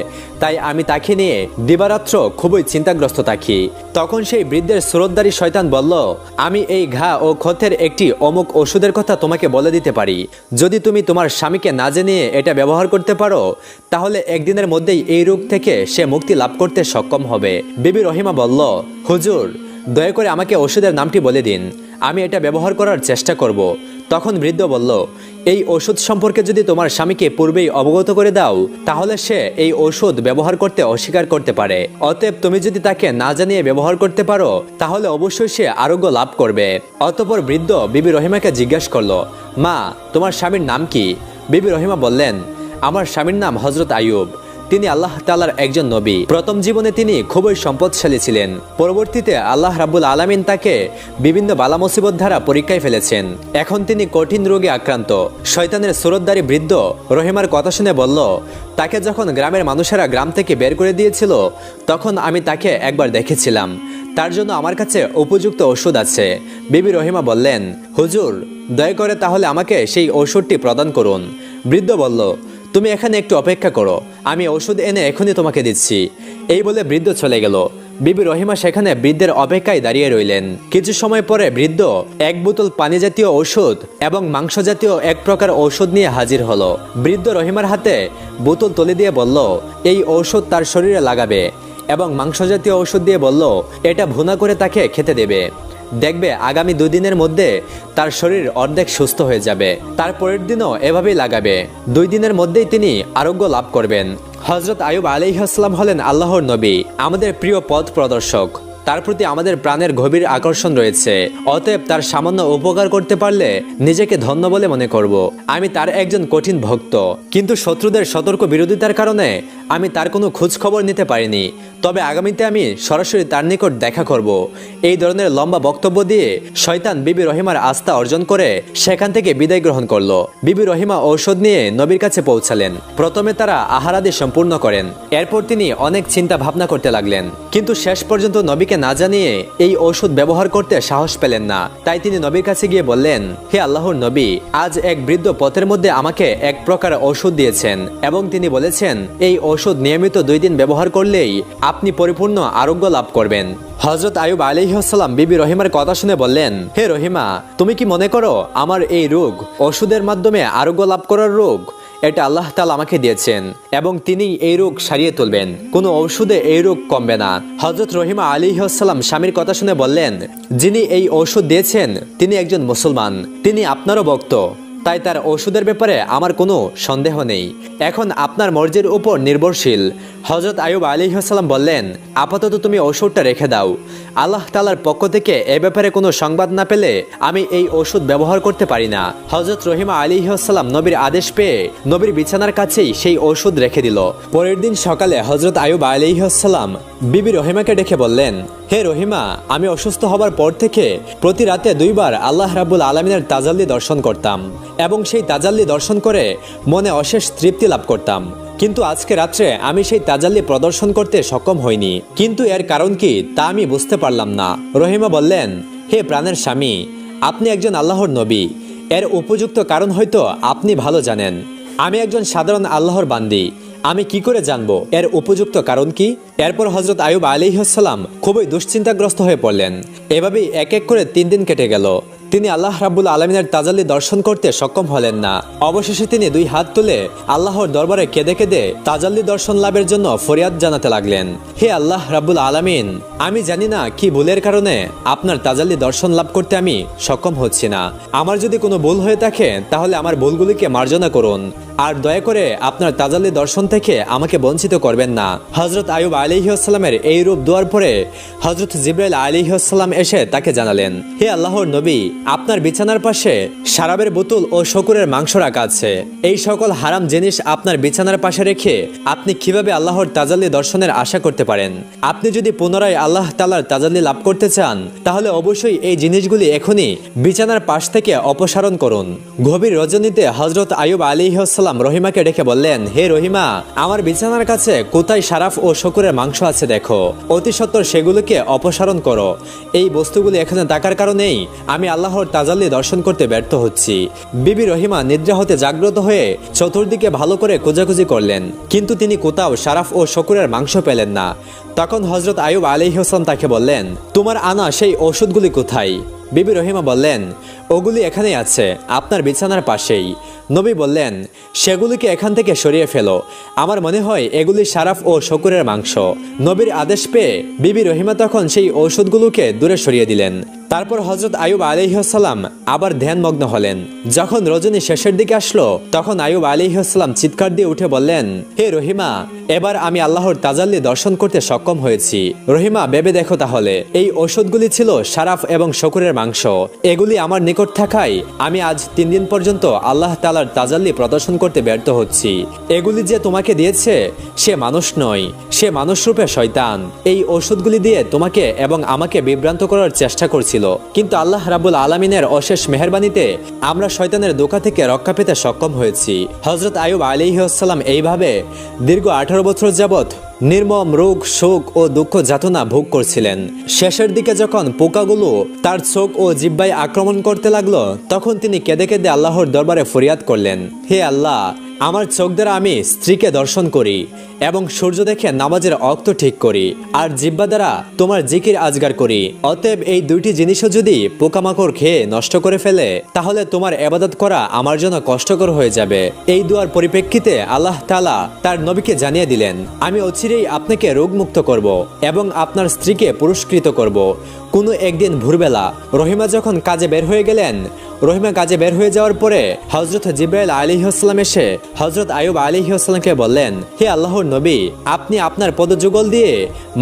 তাই আমি তাকে নিয়ে দিবারাত্র খুবই চিন্তাগ্রস্ত থাকি। তখন সেই বৃদ্ধের স্রোতধারী শয়তান বলল, আমি এই ঘা ও ক্ষতের একটি অমুক ওষুধের কথা তোমাকে বলে দিতে পারি। যদি তুমি তোমার স্বামীকে না জেনে এটা ব্যবহার করতে পারো, তাহলে একদিনের মধ্যেই এই রোগ থেকে সে মুক্তি লাভ করতে সক্ষম হবে। বিবি রহিমা বলল, হুজুর, দয়া করে আমাকে ওষুধের নামটি বলে দিন, আমি এটা ব্যবহার করার চেষ্টা করব। তখন বৃদ্ধ বলল, এই ওষুধ সম্পর্কে যদি তোমার স্বামীকে পূর্বেই অবগত করে দাও, তাহলে সে এই ওষুধ ব্যবহার করতে অস্বীকার করতে পারে। অতএব তুমি যদি তাকে না জানিয়ে ব্যবহার করতে পারো, তাহলে অবশ্যই সে আরোগ্য লাভ করবে। অতঃপর বৃদ্ধ বিবি রহিমাকে জিজ্ঞাসা করলো, মা, তোমার স্বামীর নাম কি? বিবি রহিমা বললেন, আমার স্বামীর নাম হযরত আইয়ুব, তিনি আল্লাহ তাআলার একজন নবী। প্রথম জীবনে তিনি খুবই সম্পদশালী ছিলেন। পরবর্তীতে আল্লাহ রাব্বুল আলামিন তাকে বিভিন্ন বালা মুসিবত দ্বারা পরীক্ষায় ফেলেছেন। এখন তিনি কঠিন রোগে আক্রান্ত। শয়তানের সুরতধারী বৃদ্ধ রহিমার কথা শুনে বলল, তাকে যখন গ্রামের মানুষেরা গ্রাম থেকে বের করে দিয়েছিল, তখন আমি তাকে একবার দেখেছিলাম। তার জন্য আমার কাছে উপযুক্ত ওষুধ আছে। বিবি রহিমা বললেন, হুজুর, দয়া করে তাহলে আমাকে সেই ওষুধটি প্রদান করুন। বৃদ্ধ বলল, তুমি এখানে একটু অপেক্ষা করো, আমি ওষুধ এনে এখনই তোমাকে দিচ্ছি। এই বলে বৃদ্ধ চলে গেল। বিবি রহিমা সেখানে বৃদ্ধের অপেক্ষায় দাঁড়িয়ে রইলেন। কিছু সময় পরে বৃদ্ধ এক বোতল পানি জাতীয় ঔষধ এবং মাংস জাতীয় এক প্রকার ঔষধ নিয়ে হাজির হলো। বৃদ্ধ রহিমার হাতে বোতল তুলে দিয়ে বলল, এই ঔষধ তার শরীরে লাগাবে, এবং মাংস জাতীয় ঔষধ দিয়ে বলল, এটা ভুনা করে তাকে খেতে দেবে। দেখবে আগামী 2 দিনের মধ্যে তার শরীর অর্ধেক সুস্থ হয়ে যাবে। তার পরের দিনও এভাবেই লাগাবে। 2 দিনের মধ্যেই তিনি আরোগ্য লাভ করবেন। হযরত আইয়ুব আলাইহিস সালাম হলেন আল্লাহর নবী, আমাদের প্রিয় পথ প্রদর্শক। তার প্রতি আমাদের প্রাণের গভীর আকর্ষণ রয়েছে। অতএব তার সামান্য উপকার করতে পারলে নিজেকে ধন্য বলে মনে করব। আমি তার একজন কঠিন ভক্ত, কিন্তু শত্রুদের সতর্ক বিরোধিতার কারণে আমি তার কোনো খোঁজ খবর নিতে পারিনি। তবে আগামীতে আমি সরাসরি তার নিকট দেখা করব। এই ধরনের লম্বা বক্তব্য দিয়ে শয়তান বিবি রহিমার আস্থা অর্জন করে সেখান থেকে বিদায় গ্রহণ করলো। বিবি রহিমা ঔষধ নিয়ে নবীর কাছে পৌঁছালেন। প্রথমে তারা আহারাদি সম্পূর্ণ করেন। এরপর তিনি অনেক চিন্তা ভাবনা করতে লাগলেন, কিন্তু শেষ পর্যন্ত নবীকে নবীকে না জানিয়ে এই ঔষধ ব্যবহার করতে সাহস পেলেন না। তাই তিনি নবীর কাছে গিয়ে বললেন, হে আল্লাহর নবী, আজ এক বৃদ্ধ পথের মধ্যে আমাকে এক প্রকার ঔষধ দিয়েছেন এবং তিনি বলেছেন এই ঔষধ নিয়মিত 2 দিন ব্যবহার করলেই আপনি পরিপূর্ণ আরোগ্য লাভ করবেন। হযরত আইয়ুব আলাইহিস সালাম বিবি রহিমার কথা শুনে বললেন, হে রহিমা, তুমি কি মনে করো আমার এই রোগ ওষুধের মাধ্যমে আরোগ্য লাভ করার রোগ? এটা আল্লাহ তাআলা আমাকে দিয়েছেন এবং তিনি এই রোগ সারিয়ে তুলবেন। কোনো ঔষধে এই রোগ কমবে না। হযরত রহিমা আলাইহিস সালাম স্বামীর কথা শুনে বললেন, যিনি এই ঔষধ দিয়েছেন তিনি একজন মুসলমান, তিনি আপনারও ভক্ত, তাই তার ওষুধের ব্যাপারে আমার কোনো সন্দেহ নেই। এখন আপনার মর্জির উপর নির্ভরশীল। হযরত আইয়ুব আলাইহিস সালাম বললেন, আপাতত তুমি ওষুধটা রেখে দাও। আল্লাহ তাআলার পক্ষ থেকে এ ব্যাপারে কোনো সংবাদ না পেলে আমি এই ওষুধ ব্যবহার করতে পারি না। হযরত রহিমা আলাইহিস সালাম নবীর আদেশ পেয়ে নবীর বিছানার কাছেই সেই ওষুধ রেখে দিল। পরের দিন সকালে হযরত আইয়ুব আলাইহিস সালাম বিবি রহিমাকে ডেকে বললেন, হে রহিমা, আমি অসুস্থ হবার পর থেকে প্রতি রাতে 2 বার আল্লাহ রাব্বুল আলামিনের তাজাল্লি দর্শন করতাম এবং সেই তাজাল্লি দর্শন করে মনে অশেষ তৃপ্তি লাভ করতাম। কিন্তু আজকে রাত্রে আমি সেই তাজাল্লি প্রদর্শন করতে সক্ষম হইনি। কিন্তু এর কারণ কি তা আমি বুঝতে পারলাম না। রহিমা বললেন, হে প্রাণের স্বামী, আপনি একজন আল্লাহর নবী, এর উপযুক্ত কারণ হয়তো আপনি ভালো জানেন। আমি একজন সাধারণ আল্লাহর বান্দি, আমি কি করে জানবো এর উপযুক্ত কারণ কি? এরপর হযরত আইয়ুব আলাইহিস সালাম খুবই দুশ্চিন্তাগ্রস্ত হয়ে পড়লেন। এভাবেই এক এক করে 3 দিন কেটে গেল। তিনি আল্লাহ রাব্বুল আলামিনের তাজাল্লি দর্শন করতে সক্ষম হলেন না। অবশেষে তিনি 2 হাত তুলে আল্লাহর দরবারে কেঁদে কেঁদে তাজাল্লি দর্শন লাভের জন্য ফরিয়াদ জানাতে লাগলেন, হে আল্লাহ রাব্বুল আলামিন, আমি জানি না কি ভুলের কারণে আপনার তাজাল্লি দর্শন লাভ করতে আমি সক্ষম হচ্ছি না। আমার যদি কোনো ভুল হয়ে থাকে তাহলে আমার ভুলগুলিকে মার্জনা করুন, আর দয়া করে আপনার তাজাল্লি দর্শন থেকে আমাকে বঞ্চিত করবেন না। হযরত আইয়ুব আলাইহিস সালামের এই রূপ দোয়ার পরে হযরত জিবরাইল আলাইহিস সালাম এসে তাকে জানালেন, হে আল্লাহর নবী, আপনার বিছানার পাশে শরাবের বোতল ও শকুরের মাংস রাখা আছে। এই সকল হারাম জিনিস আপনার বিছানার পাশে রেখে আপনি কিভাবে আল্লাহর তাজাল্লি দর্শনের আশা করতে পারেন? আপনি যদি পুনরায় আল্লাহ তাআলার তাজাল্লি লাভ করতে চান তাহলে অবশ্যই এই জিনিসগুলি এখনই বিছানার পাশ থেকে অপসারণ করুন। গভীর রজনীতে হযরত আইয়ুব আলাইহিস সালাম রহিমাকে ডেকে বললেন, হে রহিমা, আমার বিছানার কাছে কোথায় শরাফ ও শকুরের মাংস আছে দেখো, অতি সত্বর সেগুলোকে অপসারণ করো। এই বস্তুগুলি এখানে থাকার কারণেই আমি আল্লাহর তাজাল্লি দর্শন করতে ব্যর্থ হচ্ছি। বিবি রহিমা নিদ্রা হতে জাগ্রত হয়ে চতুর্দিকে ভালো করে খোঁজাখুঁজি করলেন, কিন্তু তিনি কোথাও শরাফ ও শকুরের মাংস পেলেন না। তখন হযরত আইয়ুব আলাইহিস সালাম তাকে বললেন, তোমার আনা সেই ওষুধগুলি কোথায়? বিবি রহিমা বললেন, ওগুলি এখানেই আছে, আপনার বিছানার পাশেই। নবী বললেন, সেগুলিকে এখান থেকে সরিয়ে ফেলো, আমার মনে হয় এগুলি শরাফ ও শকুরের মাংস। নবীর আদেশ পেয়ে বিবি রহিমা তখন সেই ঔষধগুলোকে দূরে সরিয়ে দিলেন। তারপর হযরত আইয়ুব আলাইহিস সালাম আবার ধ্যানমগ্ন হলেন। যখন রজনী শেষের দিকে আসলো তখন আইয়ুব আলাইহিস সালাম চিৎকার দিয়ে উঠে বললেন, হে রহিমা, এবার আমি আল্লাহর তাজাল্লি দর্শন করতে সক্ষম হয়েছি। রহিমা, ভেবে দেখো তাহলে, এই ঔষধগুলি ছিল শরাফ এবং শকুরের মাংস। এগুলি আমার নিকট থাকায় আমি আজ 3 দিন পর্যন্ত আল্লাহ তাআলার তাজাল্লি প্রদর্শন করতে ব্যর্থ হচ্ছি। এগুলি যে তোমাকে দিয়েছে সে মানুষ নয়, সে মানুষরূপে শয়তান। এই ঔষধগুলি দিয়ে তোমাকে এবং আমাকে বিভ্রান্ত করার চেষ্টা করছিল, কিন্তু আল্লাহ রাব্বুল আলামিনের অশেষ মেহেরবানিতে আমরা শয়তানের ধোঁকা থেকে রক্ষা পেতে সক্ষম হয়েছি। হযরত আইয়ুব আলাইহিস সালাম এইভাবে দীর্ঘ 18 বছর যাবত নির্মম রোগ, শোক ও দুঃখ যাতনা ভোগ করছিলেন। শেষের দিকে যখন পোকাগুলো তার চোখ ও জিহ্বায় আক্রমণ করতে লাগলো তখন তিনি কেঁদে কেঁদে আল্লাহর দরবারে ফরিয়াদ করলেন, হে আল্লাহ, আমার চোখ দ্বারা আমি স্ত্রীকে দর্শন করি এবং সূর্য দেখে নামাজের অক্ত ঠিক করি, আর জিহ্বা দ্বারা তোমার জিকির আজগার করি। অতএব এই 2টি জিনিসও যদি পোকামাকড় খেয়ে নষ্ট করে ফেলে তাহলে তোমার ইবাদত করা আমার জন্য কষ্টকর হয়ে যাবে। এই দুয়ার পরিপ্রেক্ষিতে আল্লাহ তাআলা তার নবীকে জানিয়ে দিলেন, আমি অচিরেই আপনাকে রোগমুক্ত করব এবং আপনার স্ত্রীকে পুরস্কৃত করব। কোনো একদিন ভোরবেলা রহিমা যখন কাজে বের হয়ে গেলেন, রহিমা কাজে বের হয়ে যাওয়ার পরে হযরত জিবরাইল আলাইহিস সালাম এসে হযরত আইয়ুব আলাইহিস সালামকে বললেন, হে আল্লাহর নবী, আপনি আপনার পদযুগল দিয়ে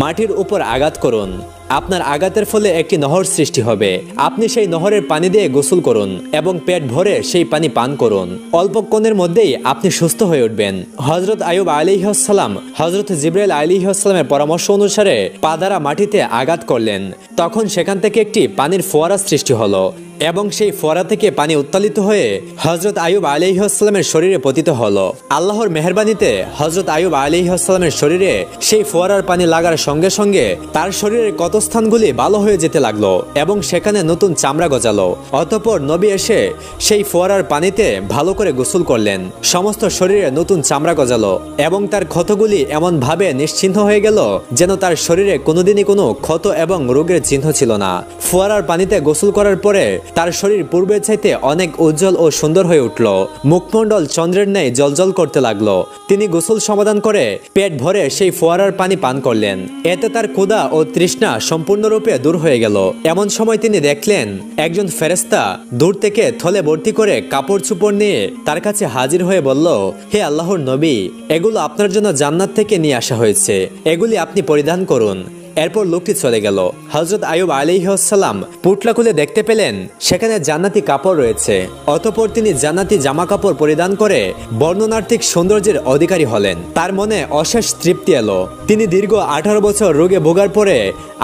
মাটির উপর আঘাত করুন। আপনার আঘাতের ফলে একটি নহর সৃষ্টি হবে। আপনি সেই নহরের পানি দিয়ে গোসল করুন এবং পেট ভরে সেই পানি পান করুন। অল্পক্ষণের মধ্যেই আপনি সুস্থ হয়ে উঠবেন। হযরত আইয়ুব আলাইহিস সালাম হযরত জিবরাইল আলাইহিস সালামের পরামর্শ অনুসারে পা দ্বারা মাটিতে আঘাত করলেন। তখন সেখান থেকে একটি পানির ফোয়ারা সৃষ্টি হলো এবং সেই ফোয়ারা থেকে পানি উত্তালিত হয়ে হযরত আইয়ুব আলাইহিসসালামের শরীরে পতিত হলো। আল্লাহর মেহেরবানিতে হযরত আইয়ুব আলাইহিসসালামের শরীরে সেই ফোয়ারার পানি লাগার সঙ্গে সঙ্গে তার শরীরের কত স্থানগুলি ভালো হয়ে যেতে লাগলো এবং সেখানে নতুন চামড়া গজালো। অতঃপর নবী এসে সেই ফোয়ারার পানিতে ভালো করে গোসল করলেন। সমস্ত শরীরে নতুন চামড়া গজালো এবং তার ক্ষতগুলি এমন ভাবে নিশ্চিহ্ন হয়ে গেল যেন তার শরীরে কোনোদিনই কোনো ক্ষত এবং রোগের চিহ্ন ছিল না। ফোয়ারার পানিতে গোসল করার পরে তার শরীর পূর্বের চাইতে অনেক উজ্জ্বল ও সুন্দর হয়ে উঠল। মুখমণ্ডল চন্দ্রের ন্যায় জ্বলজ্বল করতে লাগলো। তিনি গোসল সমাধান করে পেট ভরে সেই ফোয়ারার পানি পান করলেন। এতে তার ক্ষুধা ও তৃষ্ণা সম্পূর্ণরূপে দূর হয়ে গেল। এমন সময় তিনি দেখলেন একজন ফেরেশতা দূর থেকে থলে ভর্তি করে কাপড় চোপড় নিয়ে তার কাছে হাজির হয়ে বলল, হে আল্লাহর নবী, এগুলো আপনার জন্য জান্নাত থেকে নিয়ে আসা হয়েছে, এগুলি আপনি পরিধান করুন। এরপর লোকটি চলে গেল। হযরত আইয়ুব আলাইহিসসালাম পুটলা খুলে দেখতে পেলেন সেখানে জান্নাতি কাপড় রয়েছে। অতঃপর তিনি জান্নাতি জামা কাপড় পরিধান করে বর্ণনার্থিক সৌন্দর্যের অধিকারী হলেন। তার মনে অশেষ তৃপ্তি এলো। তিনি দীর্ঘ 18 বছর রোগে ভোগার পরে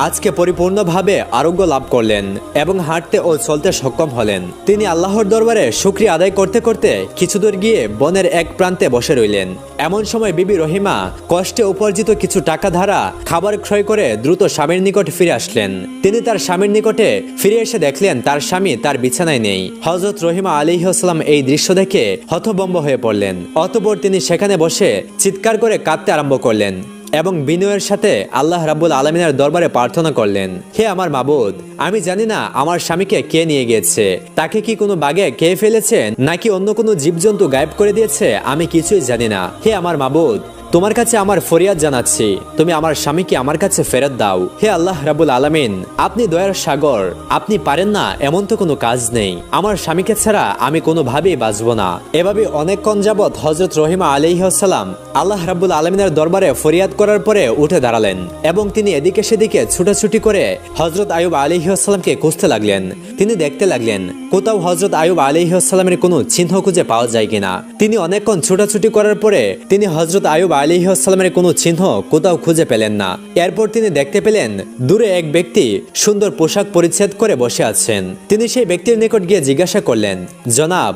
আজকে পরিপূর্ণভাবে আরোগ্য লাভ করলেন এবং হাঁটতে ও চলতে সক্ষম হলেন। তিনি আল্লাহর দরবারে শুকরিয়া আদায় করতে করতে কিছু দূর গিয়ে বনের এক প্রান্তে বসে রইলেন। এমন সময় বিবি রহিমা কষ্টে উপার্জিত কিছু টাকা ধারা খাবার ক্রয় করে দ্রুত স্বামীর নিকট ফিরে আসলেন। তিনি তার স্বামীর নিকটে ফিরে এসে দেখলেন তার স্বামী তার বিছানায় নেই। হযরত রহিমা আলাইহিসসালাম এই দৃশ্য দেখে হতভম্ব হয়ে পড়লেন। অতঃপর তিনি সেখানে বসে চিৎকার করে কাঁদতে আরম্ভ করলেন এবং বিনয়ের সাথে আল্লাহ রাব্বুল আলামিনের দরবারে প্রার্থনা করলেন, হে আমার মাবুদ, আমি জানি না আমার স্বামীকে কে নিয়ে গিয়েছে। তাকে কি কোনো বাঘে খেয়ে ফেলেছে নাকি অন্য কোনো জীবজন্তু গায়েব করে দিয়েছে, আমি কিছুই জানি না। হে আমার মাবুদ, তোমার কাছে আমার ফরিয়াদ জানাচ্ছি, তুমি আমার স্বামীকে আমার কাছে ফেরত দাও। হে আল্লাহ রাব্বুল আলামিন, আপনি দয়ার সাগর, আপনি পারেন না এমন তো কোনো কাজ নেই। আমার স্বামীকে ছাড়া আমি কোনোভাবেই বাঁচব না। এভাবে অনেকক্ষণ যাবৎ হযরত রহিমা আলাইহিসসালাম আল্লাহ রাব্বুল আলামিনের দরবারে ফরিয়াদ করার পরে উঠে দাঁড়ালেন এবং তিনি এদিকে সেদিকে ছুটাছুটি করে হযরত আইয়ুব আলাইহিসসালামকে খুঁজতে লাগলেন। তিনি দেখতে লাগলেন কোথাও হযরত আইয়ুব আলাইহিসসালামের কোনো চিহ্ন খুঁজে পাওয়া যায় কিনা। তিনি অনেকক্ষণ ছুটাছুটি করার পরে তিনি হযরত আইয়ুব আলাইহিসসালামের কোনো চিহ্ন কোথাও খুঁজে পেলেন না। এরপর তিনি দেখতে পেলেন দূরে এক ব্যক্তি সুন্দর পোশাক পরিচ্ছেদ করে বসে আছেন। তিনি সেই ব্যক্তির নিকট গিয়ে জিজ্ঞাসা করলেন, জনাব,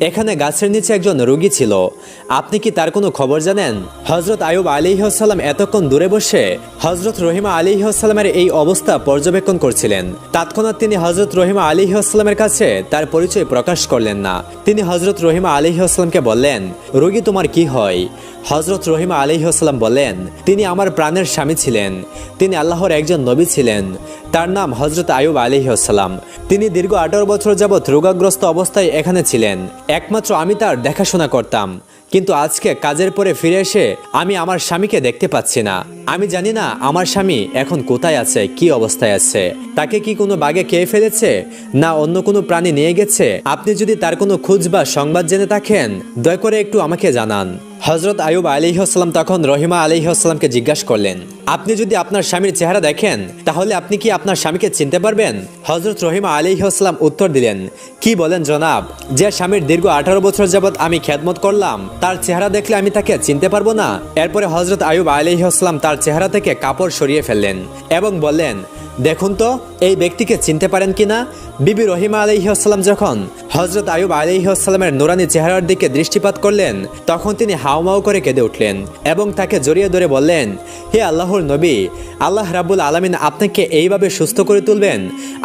এখানে গাছের নিচে একজন রোগী ছিল, আপনি কি তার কোনো খবর জানেন? হযরত আইয়ুব আলাইহিসসালাম এতক্ষণ দূরে বসে হযরত রহিমা আলাইহিসসালামের এই অবস্থা পর্যবেক্ষণ করছিলেন। তৎক্ষণাৎ তিনি হযরত রহিমা আলাইহিসসালামের কাছে তার পরিচয় প্রকাশ করলেন না। তিনি হযরত রহিমা আলাইহিসসালামকে বললেন, রোগী তোমার কি হয়? হযরত রহিমা আলাইহিসসালাম বললেন, তিনি আমার প্রাণের স্বামী ছিলেন, তিনি আল্লাহর একজন নবী ছিলেন, তার নাম হযরত আইয়ুব আলাইহিসসালাম। তিনি দীর্ঘ 18 বছর যাবৎ রোগাগ্রস্ত অবস্থায় এখানে ছিলেন। একমাত্র আমি তার দেখাশোনা করতাম, কিন্তু আজকে কাজের পরে ফিরে এসে আমি আমার স্বামীকে দেখতে পাচ্ছি না। আমি জানি না আমার স্বামী এখন কোথায় আছে, কি অবস্থায় আছে। তাকে কি কোনো বাঘে খেয়ে ফেলেছে না অন্য কোনো প্রাণী নিয়ে গেছে? আপনি যদি তার কোনো খোঁজ বা সংবাদ জেনে থাকেন দয়া করে একটু আমাকে জানান। হযরত আইয়ুব আলাইহিসসালাম তখন রহিমা আলাইহিসসালামকে জিজ্ঞাসা করলেন, আপনি যদি আপনার স্বামীর চেহারা দেখেন তাহলে আপনি কি আপনার স্বামীকে চিনতে পারবেন? হযরত রহিমা আলাইহিসসালাম উত্তর দিলেন, কি বলেন জনাব, যে স্বামীর দীর্ঘ 18 বছর যাবৎ আমি খেদমত করলাম তার চেহারা দেখলে আমি তাকে চিনতে পারবো না? এরপরে হযরত আইয়ুব আলাইহিসসালাম তার চেহারা থেকে কাপড় সরিয়ে ফেললেন এবং বললেন, দেখুন তো এই ব্যক্তিকে চিনতে পারেন কিনা। বিবি রহিমা আলাইহিসসালাম যখন হযরত আইয়ুব আলাইহিসসালামের নুরানি চেহারার দিকে দৃষ্টিপাত করলেন তখন তিনি হাউমাউ করে কেঁদে উঠলেন এবং তাকে জড়িয়ে ধরে বললেন, হে আল্লাহর নবী, আল্লাহ রাব্বুল আলামিন আপনাকে এইভাবে সুস্থ করে তুলবেন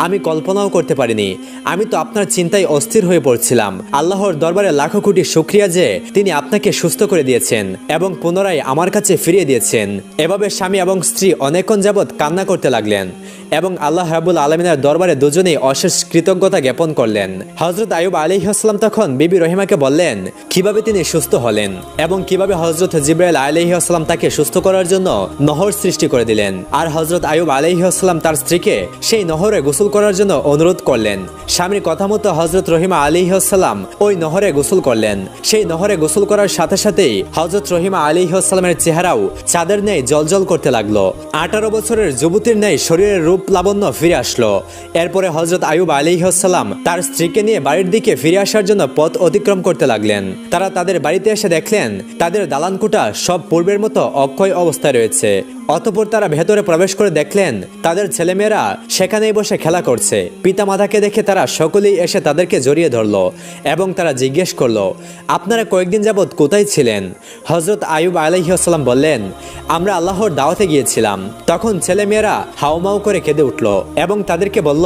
আমি কল্পনাও করতে পারিনি। আমি তো আপনার চিন্তায় অস্থির হয়ে পড়ছিলাম। আল্লাহর দরবারে লাখো কোটি শুকরিয়া যে তিনি আপনাকে সুস্থ করে দিয়েছেন এবং পুনরায় আমার কাছে ফিরিয়ে দিয়েছেন। এভাবে স্বামী এবং স্ত্রী অনেকক্ষণ যাবৎ কান্না করতে লাগলেন এবং আল্লাহ রাব্বুল আলামিনের দরবারে দুজনেই অশেষ কৃতজ্ঞতা জ্ঞাপন করলেন। হযরত আইয়ুব আলাইহিসসালাম তখন বিবি রহিমাকে বললেন কিভাবে তিনি সুস্থ হলেন এবং কিভাবে হযরত জিবরাইল আলাইহিসসালাম তাকে সুস্থ করার জন্য নহর সৃষ্টি করে দিলেন। আর হযরত আইয়ুব আলাইহিসসালাম তার স্ত্রীকে সেই নহরে গোসল করার জন্য অনুরোধ করলেন। স্বামীর কথা মতো হযরত রহিমা আলাইহিসসালাম ওই নহরে গোসল করলেন। সেই নহরে গোসল করার সাথে সাথেই হযরত রহিমা আলাইহিসসালামের চেহারাও চাঁদের ন্যায় জ্বলজ্বল করতে লাগলো। 18 বছরের যুবতীর ন্যায় শরীরের রূপ লাবণ্য ফিরে আসলো। এরপরে হযরত আইয়ুব আলাইহিসসালাম তার স্ত্রীকে নিয়ে বাড়ির দিকে ফিরে আসার জন্য পথ অতিক্রম করতে লাগলেন। তারা তাদের বাড়িতে এসে দেখলেন তাদের দালানকোঠা সব পূর্বের মতো অক্ষয় অবস্থায় রয়েছে। অতঃপর তারা ভেতরে প্রবেশ করে দেখলেন তাদের ছেলেমেয়েরা সেখানেই বসে খেলা করছে। পিতামাতাকে দেখে তারা সকলেই এসে তাদেরকে জড়িয়ে ধরলো এবং তারা জিজ্ঞেস করলো, আপনারা কয়েকদিন যাবৎ কোথায় ছিলেন? হযরত আইয়ুব আলাইহিসসালাম বললেন, আমরা আল্লাহর দাওয়াতে গিয়েছিলাম। তখন ছেলেমেয়েরা হাউমাউ করে কেঁদে উঠল এবং তাদেরকে বলল,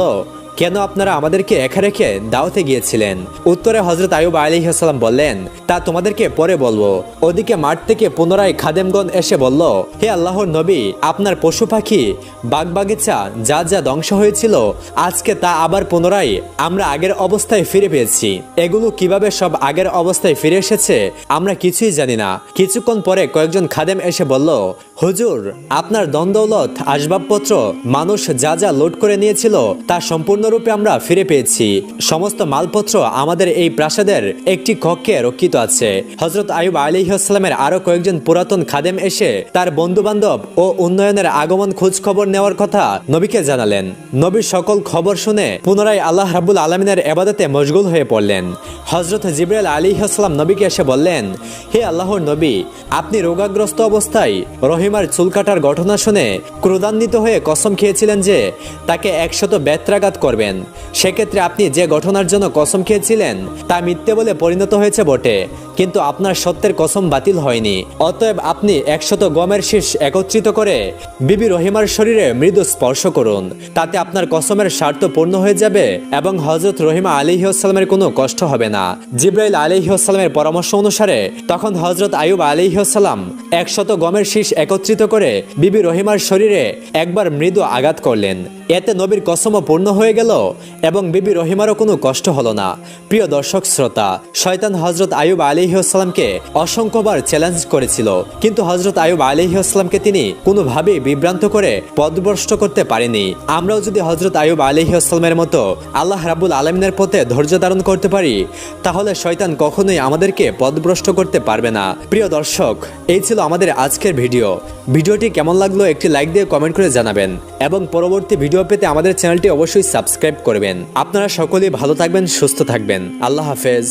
কেন আপনারা আমাদেরকে একা রেখে দাওয়াতে গিয়েছিলেন? উত্তরে হযরত আইয়ুব আলাইহিসসালাম বললেন, তা তোমাদেরকে পরে বলবো। ওদিকে মাঠ থেকে পুনরায় খাদেমগণ এসে বলল, হে আল্লাহর নবী, আপনার পশু পাখি বাগবাগিচা যা যা ধ্বংস হয়েছিল আজকে তা আবার পুনরায় আমরা আগের অবস্থায় ফিরে পেয়েছি। এগুলো কিভাবে সব আগের অবস্থায় ফিরে এসেছে আমরা কিছুই জানি না। কিছুক্ষণ পরে কয়েকজন খাদেম এসে বলল, হুজুর, আপনার দন্দৌলত আসবাবপত্র মানুষ যা যা লুট করে নিয়েছিল তা সম্পূর্ণরূপে আমরা ফিরে পেয়েছি। সমস্ত মালপত্র আমাদের এই প্রাসাদের একটি কক্ষে রক্ষিত আছে। হযরত আইয়ুব আলাইহিসসালামের আরো কয়েকজন পুরাতন খাদেম এসে তার বন্ধু বান্ধব ও উন্নয়নের আগমন খোঁজ খবর নেওয়ার কথা নবীকে জানালেন। নবীর সকল খবর শুনে পুনরায় আল্লাহ রাব্বুল আলামিনের ইবাদতে মশগুল হয়ে পড়লেন। হযরত জিবরাইল আলাইহিসসালাম নবীকে এসে বললেন, হে আল্লাহর নবী, আপনি রোগাগ্রস্ত অবস্থায় রহিমার চুল কাটার ঘটনা শুনে ক্রোধান্বিত হয়ে কসম খেয়েছিলেন যে তাকে 100 বেত্রাঘাত করবেন। সেক্ষেত্রে আপনি যে ঘটনার জন্য কসম খেয়েছিলেন তা মিথ্যে বলে পরিণত হয়েছে বটে, কিন্তু আপনার সত্যের কসম বাতিল হয়নি। অতএব আপনি 100 গমের শীষ একত্রিত করে বিবি রহিমার শরীরে মৃদু স্পর্শ করুন। তাতে আপনার কসমের স্বার্থ পূর্ণ হয়ে যাবে এবং হযরত রহিমা আলাইহিসসালামের কোনো কষ্ট হবে না। জিবরাইল আলাইহিসসালামের পরামর্শ অনুসারে তখন হযরত আইয়ুব আলাইহিসসালাম 100 গমের শীষ একত্রিত করে বিবি রহিমার শরীরে একবার মৃদু আঘাত করলেন। এতে নবীর কসমও পূর্ণ হয়ে গেল এবং বিবি রহিমারও কোনো কষ্ট হলো না। প্রিয় দর্শক শ্রোতা, শয়তান হযরত আইয়ুব আলাইহিসসালামকে অসংখ্যবার চ্যালেঞ্জ করেছিল, কিন্তু হযরত আইয়ুব আলাইহিসসালামকে তিনি কোনোভাবেই বিভ্রান্ত করে পথভ্রষ্ট করতে পারেনি। আমরাও যদি হযরত আইয়ুব আলাইহিসসালামের মতো আল্লাহ রাব্বুল আলামিনের পথে ধৈর্য ধারণ করতে পারি, তাহলে শয়তান কখনোই আমাদেরকে পথভ্রষ্ট করতে পারবে না। প্রিয় দর্শক, এই ছিল আমাদের আজকের ভিডিওটি কেমন লাগলো একটি লাইক দিয়ে কমেন্ট করে জানাবেন এবং পরবর্তী ভিডিও পেতে আমাদের চ্যানেলটি অবশ্যই সাবস্ক্রাইব করবেন। আপনারা সকলেই ভালো থাকবেন, সুস্থ থাকবেন। আল্লাহ হাফেজ।